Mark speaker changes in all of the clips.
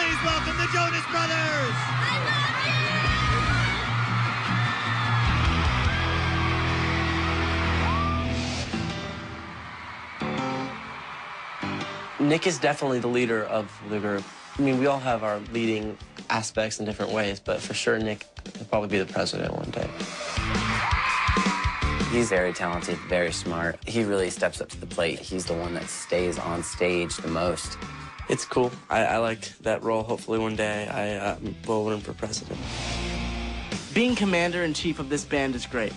Speaker 1: Please welcome the Jonas Brothers!
Speaker 2: I
Speaker 3: love you! Nick is definitely the leader of the group. I mean, we all have our leading aspects in different ways, but for sure, Nick will probably be the president one day.
Speaker 4: He's very talented, very smart. He really steps up to the plate. He's the one that stays on stage the most.
Speaker 3: It's cool. I like that role. Hopefully one day I will run for president.
Speaker 5: Being commander-in-chief of this band is great,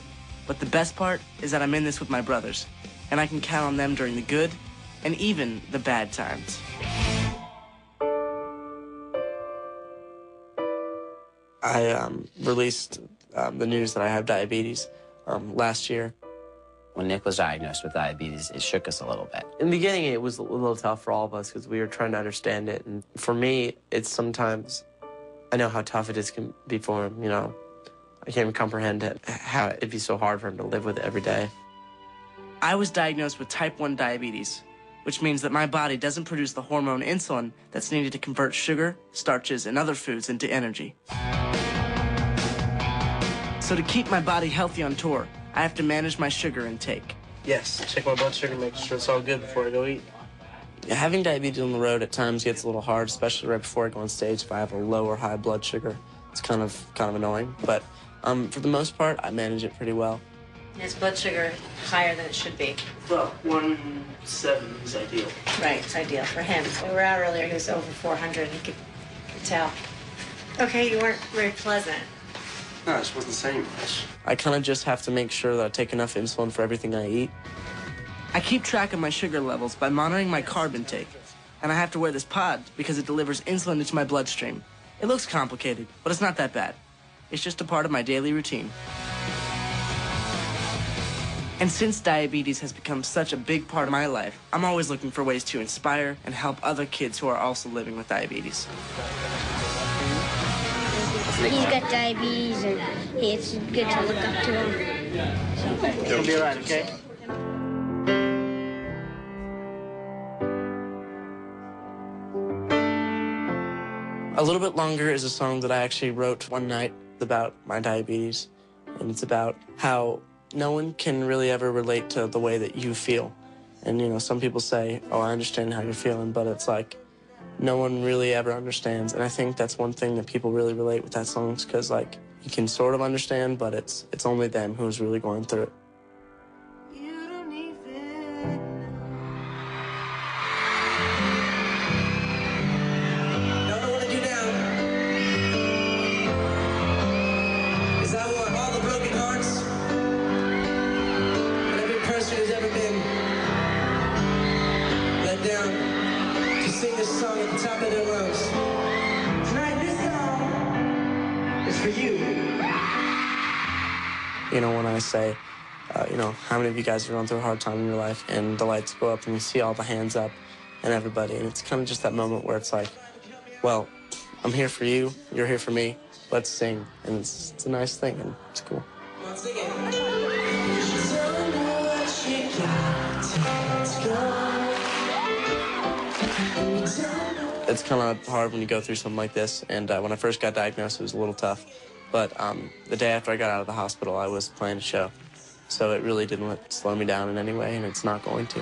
Speaker 5: but the best part is that I'm in this with my brothers, and I can count on them during the good and even the bad times. I released the news that I have diabetes last year.
Speaker 4: When Nick was diagnosed with diabetes, it shook us a little bit.
Speaker 3: In the beginning, it was a little tough for all of us because we were trying to understand it. And for me, it's sometimes, I know how tough it is can be for him, you know. I can't even comprehend it, how it'd be so hard for him to live with it every day.
Speaker 5: I was diagnosed with type 1 diabetes, which means that my body doesn't produce the hormone insulin that's needed to convert sugar, starches, and other foods into energy. So to keep my body healthy on tour, I have to manage my sugar intake.
Speaker 3: Yes, check my blood sugar, make sure it's all good before I go eat. Having diabetes on the road at times gets a little hard, especially right before I go on stage. If I have a low or high blood sugar, it's kind of annoying. But for the most part, I manage it pretty well.
Speaker 2: His blood sugar higher than it should be.
Speaker 3: Well, 170 is ideal.
Speaker 2: Right, it's ideal for him. We were out earlier, he was over 400, you could tell. Okay, you weren't very pleasant.
Speaker 3: No, I just wasn't saying much. I kind of just have to make sure that I take enough insulin for everything I eat.
Speaker 5: I keep track of my sugar levels by monitoring my carb intake, and I have to wear this pod because it delivers insulin into my bloodstream. It looks complicated, but it's not that bad. It's just a part of my daily routine. And since diabetes has become such a big part of my life, I'm always looking for ways to inspire and help other kids who are also living with diabetes.
Speaker 6: He's got diabetes, and it's good to look up to him.
Speaker 5: It'll be all right, okay? A Little Bit Longer is a song that I actually wrote one night about my diabetes, and it's about how no one can really ever relate to the way that you feel. And, you know, some people say, oh, I understand how you're feeling, but it's like, no one really ever understands. And I think that's one thing that people really relate with that song, because, like, you can sort of understand, but it's only them who's really going through it.
Speaker 1: You don't even
Speaker 3: What I want to do now is I want all the broken hearts and every person who's ever been let down to sing this song at the top of their lungs. Tonight, this song is for you. You know, when I say, you know, how many of you guys are going through a hard time in your life, and the lights go up and you see all the hands up and everybody, and it's kind of just that moment where it's like, well, I'm here for you, you're here for me, let's sing. And it's a nice thing, and it's cool. It's kind of hard when you go through something like this, and when I first got diagnosed, it was a little tough. But the day after I got out of the hospital, I was playing a show. So it really didn't slow me down in any way, and it's not going to.